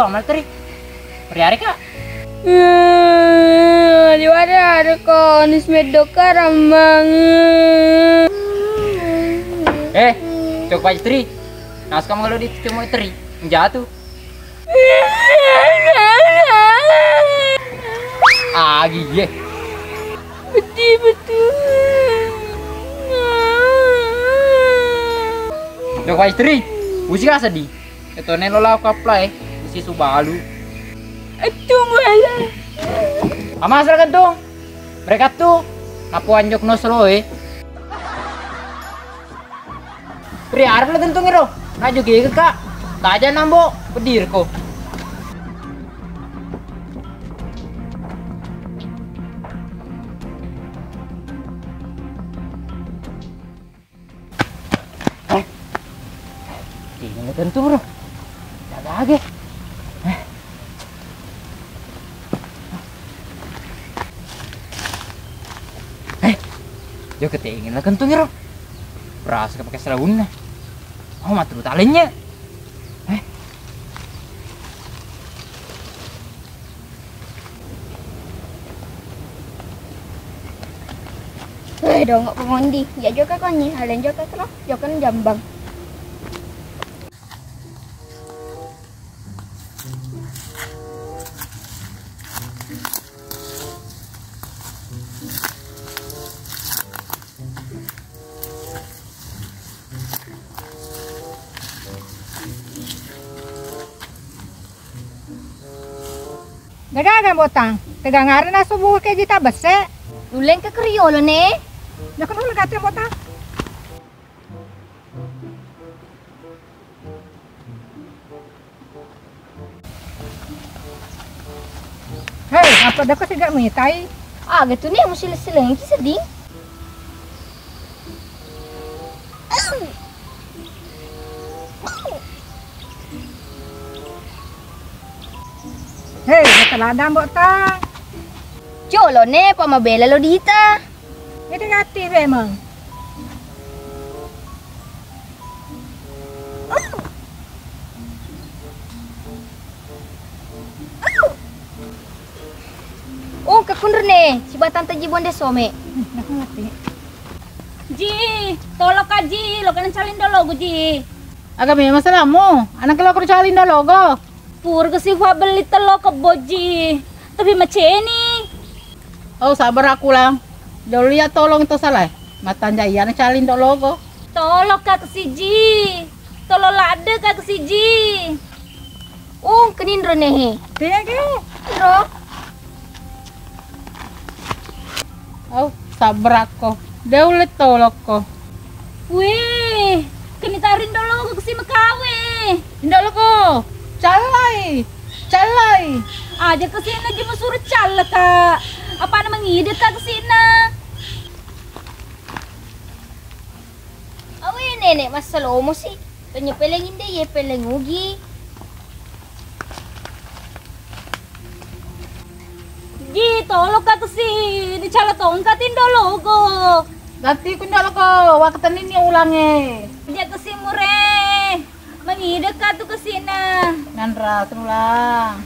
kok mal teri. Hari kak. Di ada kok nis medoka ramang. Cok pagi teri. Nas kamu kalau di cuma teri jatuh. Gile. Betul. Cok pagi teri. Usi ka sedih. Ito nelo lah apply. Usi subalu. Atung wala. Amasal kan dong. Mereka tuh napuan jok no slow Pri arep lah tentu ngiro. Naju ge kak. Taja nambo pedir ko. Ini tentu bro. Jaga lagi. Yo ketingin lah kentung ngiro. Beras pakai serabun nah. Oh matru talenya. Dong ngok pengondi. Ya juga kan nih, halen juga kan juga kan jambang. Nagagan botang, tegangaran na subuh kay jita bese. Uleng ke kriolo ne. Nakan ulah gati botang. Hei, apa dah kau tidak mengitai? Gitu nih mesti seleng ki seding. Hei, teladang botang. Jolo ne pamabela lo dita. Ini gati memang. Oh, kakundur ne, si batang taji bonde some. Nak ngerti. Ji, tolong kaji, lo kan calin dulu Ji. Agak memang masalahmu. Anak kalau aku calin dah logo. Pur ke si beli telo ke boji. Tapi maceni. Oh, sabar aku lang. Dulu ya tolong itu salah. Mata jaya anak calin dah logo. Tolong kak si Ji. Tolong lade kak si Ji. Oh, kenindro ne. Tiya ke? Ro. Oh, sabar aku. Dia ulit tolong ko. Wih, kenitarin dulu ke si Mekawe. Indah logo. Calai. Calai. Aja ke sini aja mau suruh cale kak. Apa namanya ngide kak ke sini? Awe nenek masalah omo sih. Tanya pelengin deh ya peleng ugi. Ji, tolong kak ke sini cale tongkatin dulu go. Ganti ko indah logo. Waktu ini ulangnya. Aja ke si Mure. Mengide kak tuh ke sini. Nandra, terulang.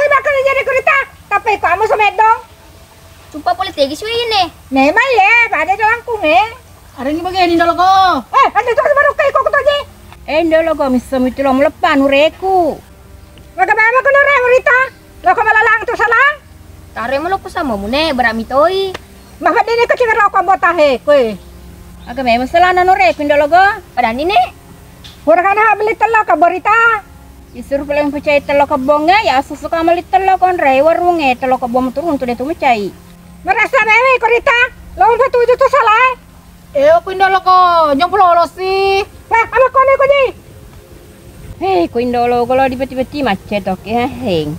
Bakal jadi kurita. Tapi kamu semedong. Sumpah politik sih ini. Memang ya, pada langkung Ada yang bagian indah logo. Ada tuh baru kayak kok tadi. Indah logo misam itu lo melepan ureku. Bagaimana kau nore kurita? Lo kau malah tuh salah. Tare mo lo sama mune beramitoy. Bapak ini kecil rokok botahe kue. Agak memang salah ureku indah logo. Padahal ini. Hurakan beli telur ke berita. Disuruh paling percaya telur kebongnya ya sesuka melit telur kon warungnya telur kebong turun tuh dia tuh percaya. Merasa mewe kurita. Lo udah tujuh tuh salah. Aku indah logo. Nyong pulau sih. Apa kau nih kuji? Hei, ku indah logo kalau dibeti-beti macet oke heng.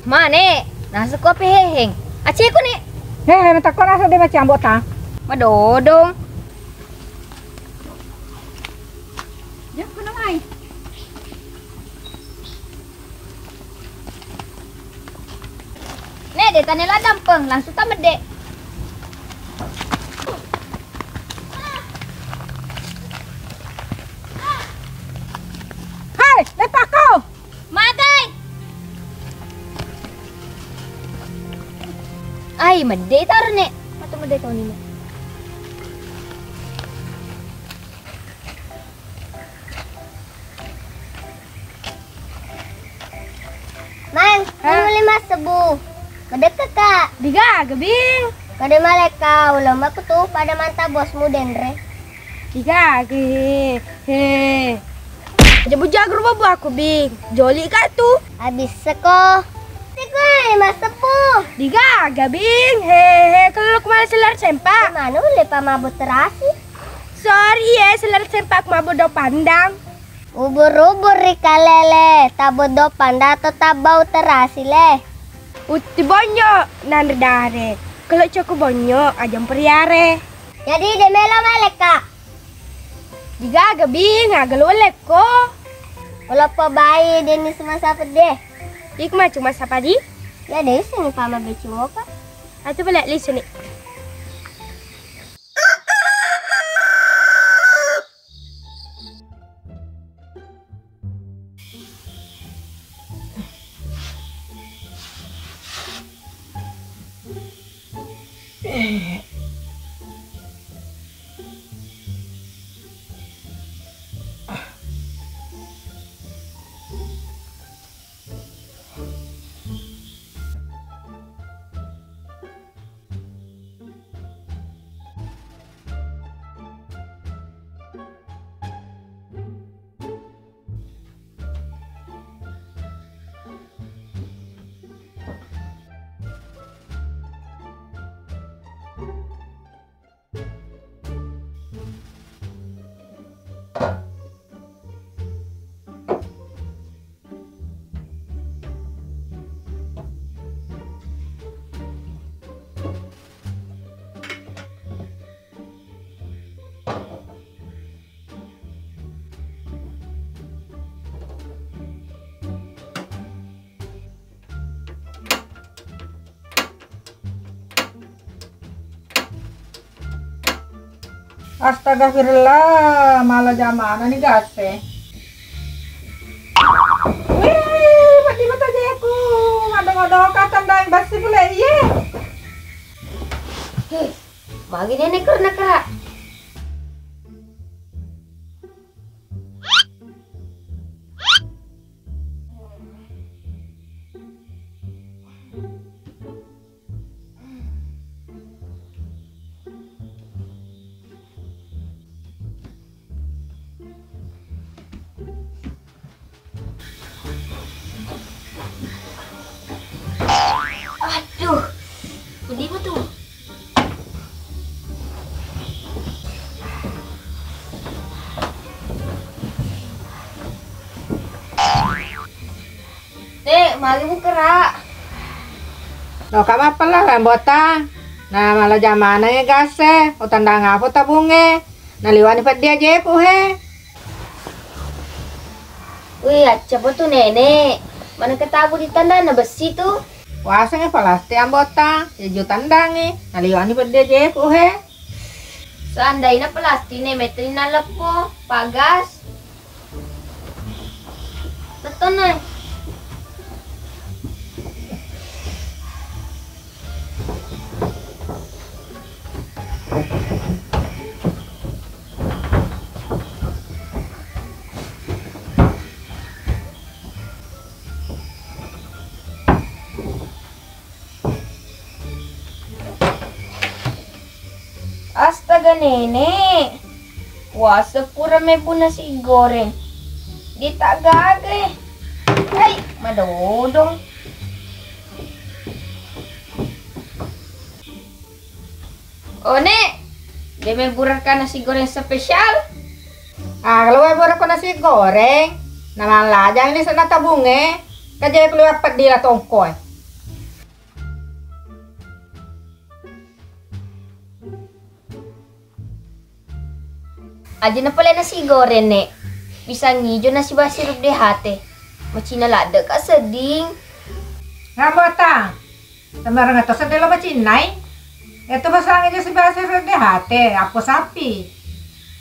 Mana? Nasi kopi heng. Aceh ku nih. Minta kau nasi dia macam bota. Madodong. Ya, kau namai. Nek, dia tanya lah dampeng, langsung tamat dek. Hei, mede taruh nek. Atau mede kau ni nek. Mang, mau 5 sebu. Kada kakak. Diga, gabing. Kada maleka, ulam aku tuh pada mantap bosmu Dendre. Diga, ge. He. Jabu jagur babu aku bing. Joli ka tu. Habis seko. Seko 5 sebu. Diga, gabing. He. Kalau aku malah selar sempak. Mana boleh pamabut terasi? Sorry ya, selar sempak mabuk do pandang. Ubur-ubur rika lele, tabodo panda atau tabau terasi le. Uti bonyo nandare. Kalau coko bonyo ajam periare. Jadi demelo maleka. Diga gabing agalolek ko. Kalau po bayi deni semasa pede. Ikma cuma sapa di? Ya deh sini pama beci moka. Atu balik li sini. Astagfirullah, malah jamana nih gase. Wih, pati mata jeku. Ngadong-ngadong kata ndang basi pula iya. Hei, bagi nenek karena kak. Aduh, ini betul. Nek, mari buka. Loh kamu apa lah rambota? Nah malah jamana nih gase. Utan ndang apa tabunge? Naliwani pad dia jeku he. Wih, acap tuh nenek. Mana ketabu di tanda na besi tuh. Wasanya palasti ambota. Jeju tandangi. Naliwani pad dia jeku he. Seandainya pelasti nih metri na lepo, pagas. Betul nih. Astaga nenek, puasa pura me pun nasi goreng. Di tak gage. Hai, madodong. Oh nek, dia me burakan nasi goreng spesial. Ah kalau gue nasi goreng. Nama lajang ini sana tabunge. Kajaya keluar pedih lah tongkoy. Aja na pala nasi goreng nek. Bisa ngijo nasi basirup deh hate. Macina lada ka seding. Ngambota. Tamara nga to sa dela machinay. Ito ba sa akin si base de hate, apo sapi.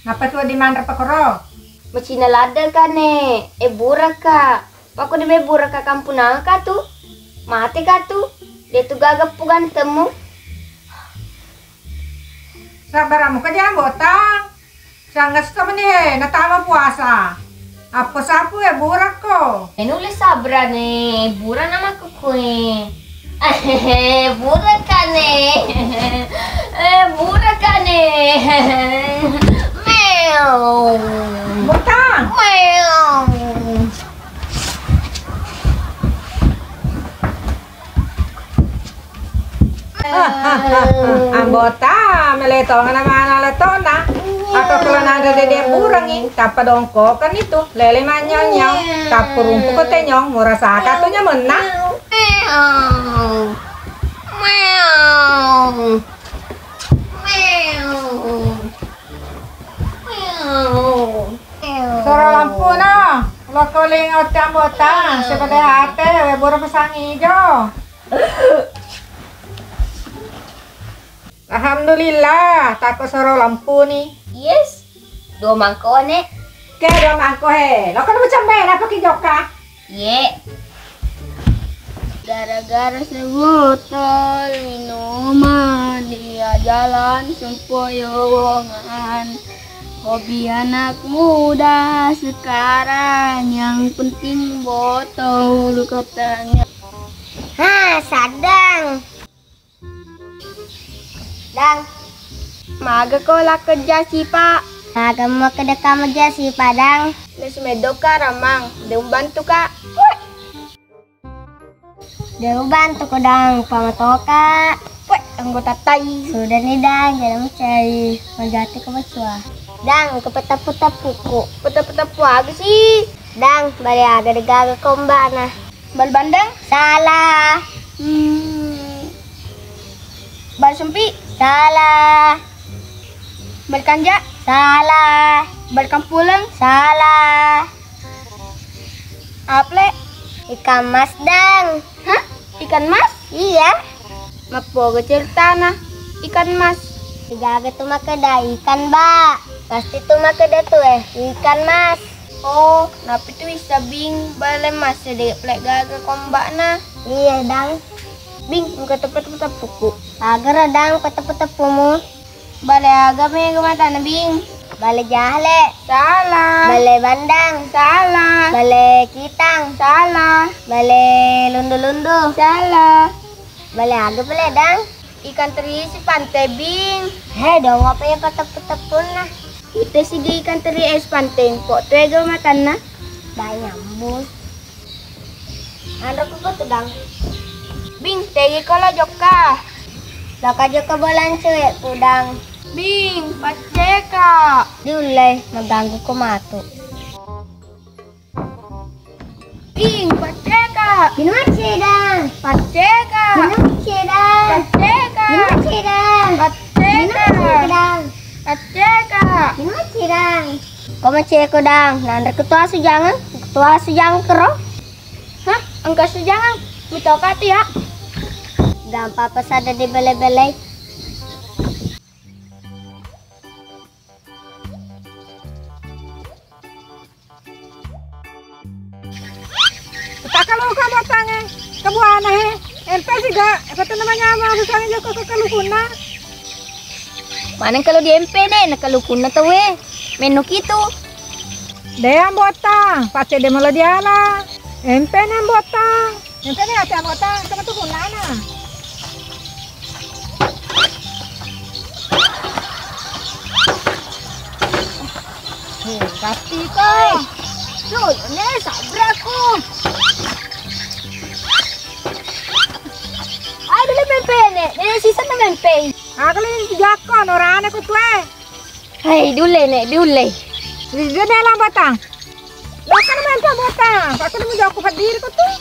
Napatwa di mandra pakoro. Macina lada ka nek. Burak ka. Paku di me burak ka kampunang ka tu. Mati ka tu. Dia tu gagap pugan temu. Sabar mo ka dyan, botang. Sangat ka man natama puasa. Apo sapo burak ko. Nulis sabra nih, bura nama kuku burak kan burak kan meow Botang! meow. Ang bota, meleto nga naman ang leto na. Ako kala nada dede burang tapadong ko kan itu lele manyong tapurumpu ko tenyong mura sa kato nya menna. Meow meow meow meow. Soro lampu na. Lo koling out ang bota, sebagai hate we burang pasang ijo. Alhamdulillah, tako soro lampu nih. Yes, 2 mangkok nek. Kaya mangko he. Lo kan macam ben apa ki joka? Ye. Gara-gara sebotol minuman dia jalan sempoyongan. Hobi anak muda sekarang yang penting botol katanya. Ha, sadang. Dang, Maga ko lah kerja si Pak. agak mau ke dekat meja si Padang. Les medo ka ramang. Dia bantu ka. Dia bantu ko dang pamatoka. Weh, anggota tai. Sudah nih dang, jangan mencari menjati ke bacua. Dang, ke petapu-tapuku. Peta-peta puag sih. Dang, balik agak degaga komba nah. Bal bandang. Salah, Bal sempi. salah, Bal kanja. salah, Bal kampulang. salah. Aple. Ikan mas dang. Hah? Ikan mas? Iya, Mapo cerita na. Ikan mas. degaga tuh makeda ikan ba. Pasti tuh makeda tuh ikan mas. Oh, napi tu bisa bing bale mas de plek gaga kombak na. Iya dang, Bing muka tepet-tepet puku. agar dang petapu-tapumu. Bale aga me mata na bing. Bale jahle, Salah. bale bandang, Salah. bale kitang, Salah. bale lundu-lundu, Salah. bale aga bale dang. Ikan teri si pantai bing. Hei dong apa ya petapu-tapu nah. Kita sige ikan teri es pantai. Kok tuega matan na? Dah nyambung. Anda ko tuh dang. Bing, tegi kola joka. Laka jo ke bolan cuy udang. Bing, paceka. Diulai mengganggu ko matu. Bing, paceka. Gimana sih dang? Paceka. Gimana sih dang? Paceka. Gimana sih dang? Gimana sih Paceka. dang? Paceka. Gimana sih dang? Kau macam ko dang. Nanda ketua sujangan kero. Hah? Enggak sejangan. Mito kati ya. Gampang pesada di bele-bele. Kalau ka botang kebuana MP juga kata namanya ama susahnya joko ke kalukuna. Mana kalau di MP deh, nakalukun na to we. Menu gitu. Dia botang, pace de malah diala. MP na botang. MP ni aca botang, sama tu kunana. Pasti kau. Tuh, ini sabraku. Ada le MP nih. Ini sisa na MP. Aku ni jakon orang aku tuh. Hai, dule nek, dule. Dia dalam botang. Bahkan main botang. Aku ni mau jauh hadir kau tuh.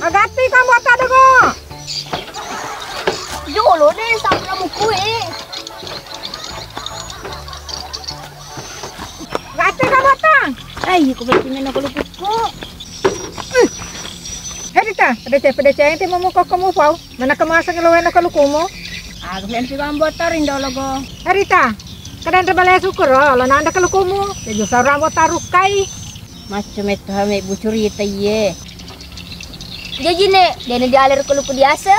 Agati kamu botang dulu. Jolo deh sabramu kue. Gati kamu botang. Ay, ko ba tinan ako lupit ko? Hei Dita, pedece yang ti mau kau kamu pau. Mana kemasan ngeluarin aku lukumu. Aku yang si kambotar indologo. Rita, kadang terbalai syukur lo nanda kalau kamu. Jadi seorang mau taruh kai. Macam itu hame bucuri ye. Jadi nek, dia dialir ke luku biasa.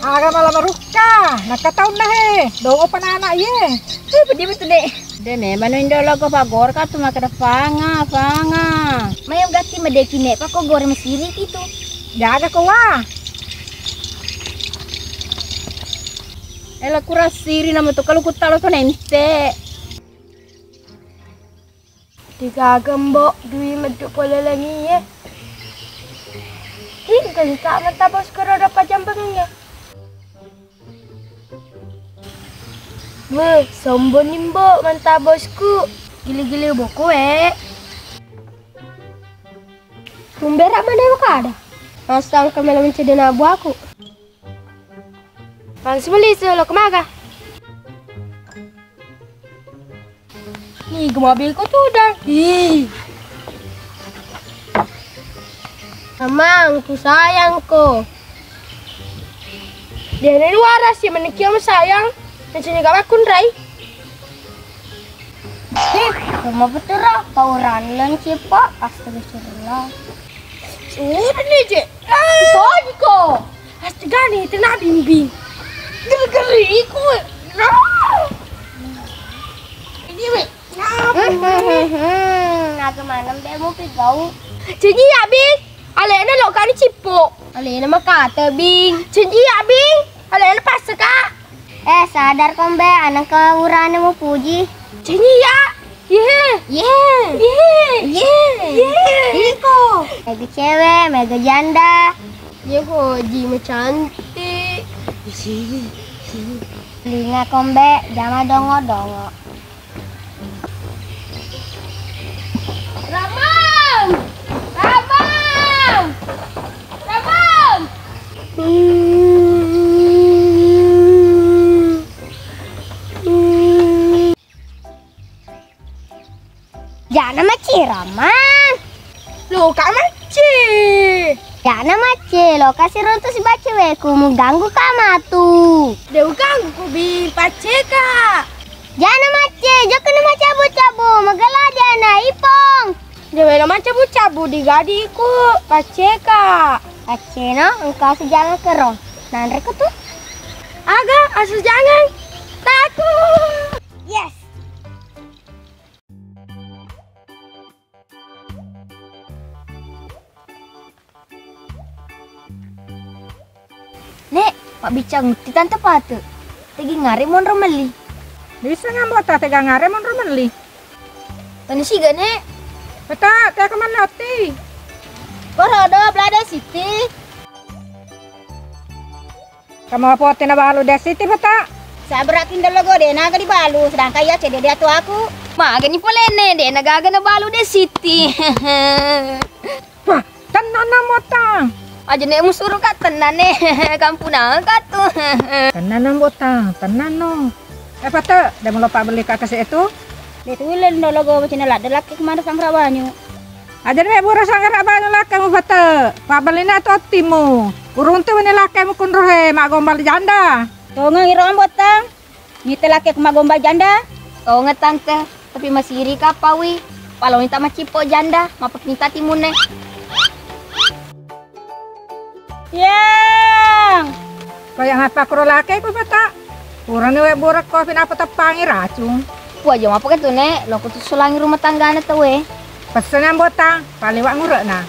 Aga malam meruka, nak tahu nah dong apa anak ye. Dia betul dek. Dia nek, mana indologo pagor katu makada fanga. Mayam gati medeki nek, pak kok goreng mesiri gitu. Jaga kau wah. Ela kurasiri nama tu kalau kutalo tu nente. Tiga gembok dui meduk pola lagi ya. Ini kan sama tabos kero dapat jambangnya. Weh, sombong nimbo mantap bosku. Gili-gili buku Kumbera mana yang ada? Masang kamera mencari nabu aku. Pansi beli selo kemaga. Nih, ke mobilku tuh udah. Ih. Amangku sayangku. Dia ini waras sih menikah sama sayang. Mencari gak bakun rai. Rumah betul lah. Pauran lan cipa. Astagfirullah. Udah nih cek. Pagi kok. Astaga nih tenang bimbing. Geri-geri ku. Ini weh. Naga manam deh mau pegau. Jadi ya bing. Alena lo kan cipo. Alena mah kata bing. Jadi ya bing. Alena pas ka. Sadar kombe anak kewurane mau puji. Jadi ya. Iko. Mega cewek, mega janda. Iya kok, Ji cantik. Sini. Linga kombe, jama dongo-dongo. Ramam! Jangan maci, Ramam. Lo kak maci. Jangan maci, lo kasih ronto si baca weku mau ganggu kama tuh. Dia ganggu bi paceka. Jangan maci, jangan nama cabu-cabu, magalah jana ipong. Dia nama cabu-cabu di gadiku paceka. Acena, engkau sejangan kerong. Nandre tuh. Aga, asus jangan. Takut. Yes. Nek, Pak Bicang, di tante patu. Tegi ngare mon romeli. Bisa ngambota tega ngare mon romeli. Tani siga nek. Beta, tega kemana loti? Korodo belada siti. Kamu apa tina balu desiti beta? Sabarakin dalago de naga di balu, sedangkan ya cede dia tu aku. Maga ni polene de naga na balu de siti. Wah, tenan mota. Aja nek musuruh kat tenan ne. Kampuna kat tu. Tenan mota, tenan no. Beta, dah mau lupa beli kakak itu? Dia tu len dalago macam nak ada laki kemana sang rawanyu. Ajar me bura sangar abang laki mu beta. Pak beli na tu timu. Urung tu ni laki mu kunrohe mak gombal janda. Kau ngiron botang. Ni laki kema gombal janda. Kau ngetante tapi masih iri kapawi. Kalau minta macipo janda, mapa minta timune. Yang. Kaya ngapa kuro laki ku beta? Urang ni we burak ko pinapa tapangi racun. Wah, jom apa kan tu nek? Lo kutu sulangi rumah tangga na tu we. Pesenan botang, paliwak ngurek na.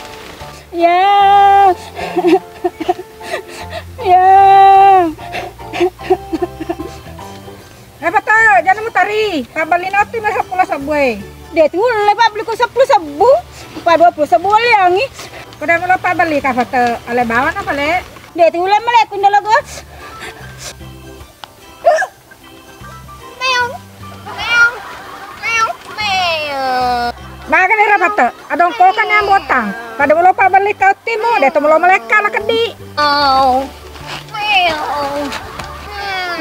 Yang. Yang. Beta, jangan mutari. Kabali na ti masa pula sabwe. Dia tu lepas beli ku 10 sabu. 20 sabu liangi. Kuda mo pa bali ka beta. Ale bawa na pale. Dia tu le malek kun dalago. Makan ni beta. Adong ko kan yang botang. Kada mo pa bali ka timo, de to mo meleka la kedi. Oh.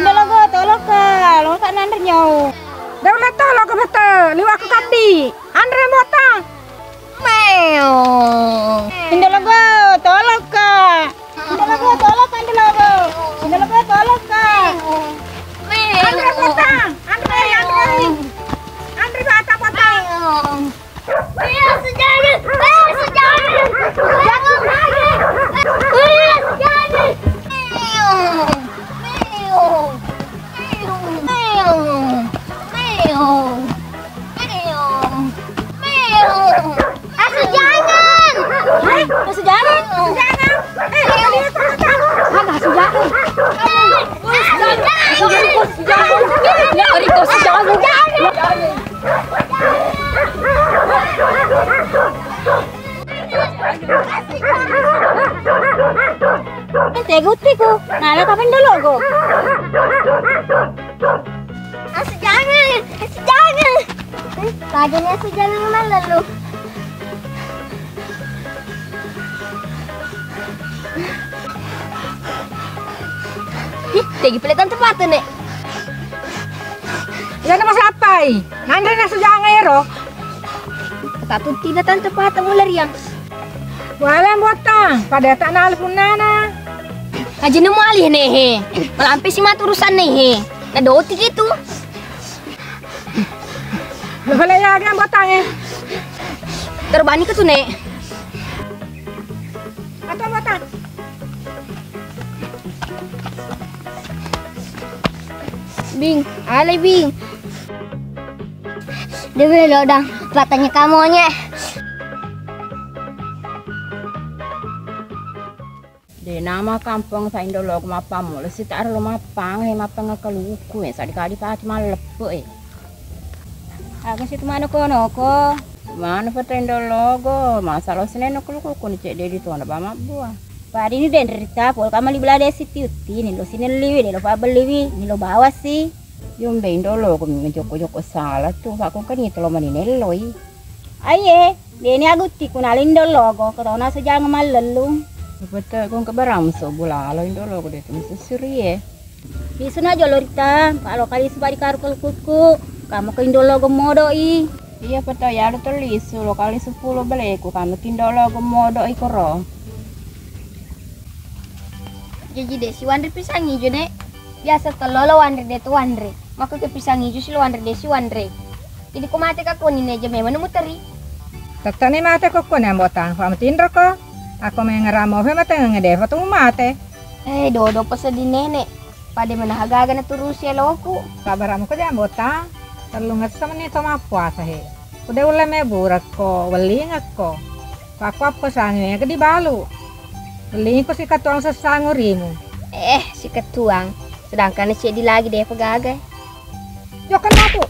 Dalago tolong ka. Lo tak nandar nyau. Da ulah tolo ka beta. Liwak ka kedi. Andre botang. Dalago tolong ka. Dalago lebih tolong kan dulu. Ini lebih tolong kan. Andre potang. Andre. Andre bata potang. Iya, sejalan. Sejalan. Jangan lagi. Iya, sejalan. Tego, nala kapan dulu go? Sejangan. Kajanya sejangan mana lu? Tegi pelitan tepat nih. Yan mas apay. Andre na sa jangero. Tatun tidak tan tepat mulariang. Wala botang. Pada tak nalpun nana. Kaji nemu alih nih. Malampi si maturusan nih. Nah doti gitu. Wala yagan botang eh. Terbani ke tuh nih. Atau botang. Bing, alay Bing. Dewi lo dang, katanya kamunya. Di nama kampung sa Indolo kumapam lo si tar lo mapang mapang kaluku sa di kadi pati malepo Aku situ mana kono ko. mana pa Indolo go masa lo sinen no kaluku ni cek de di tuan ba mabua. Padi ini den cerita pol kamali belada situ ni lo sini liwi ni lo fa beliwi ni lo bawa sih. Yung be Indolo ko joko salah tu pa ko kani tolo manine loi. Aye, deni agutti kunalin dolo go ketona sejang malelung. Betul kung kabaram so bulalo Indolo ko dito misisiri Bisa na jolorita, kalau kali sebari karukul kuku, kamu ke Indolo go modo i. Iya betul ya ada tulis lo kali 10 balik ko kami Indolo ko modo ikoro. Jadi deh si Wandri pisang hijau nek. Biasa telolo Wandri deh tu Wandri. Maka ke pisang hijau si Wandri deh si Wandri. Jadi kau mati kak kuning aja memang muteri. Taktani mate ko ko na botang. Pamatindro ko. Ako may ngaramo fe mate ngedeva tu mate. Dodo pesa di nenek. Pada mana hagaga na turus ya loku. Kabaramo ko jam botang. Terlungat sa man ito mapuasa he. Kuda wala me burak ko, walingak ko. Pakwap ko sa nga di balu. Walingin ko si katuang sa sangurimu. Si ketuang. Sedangkan si di lagi deh pegagay. Jokan na to.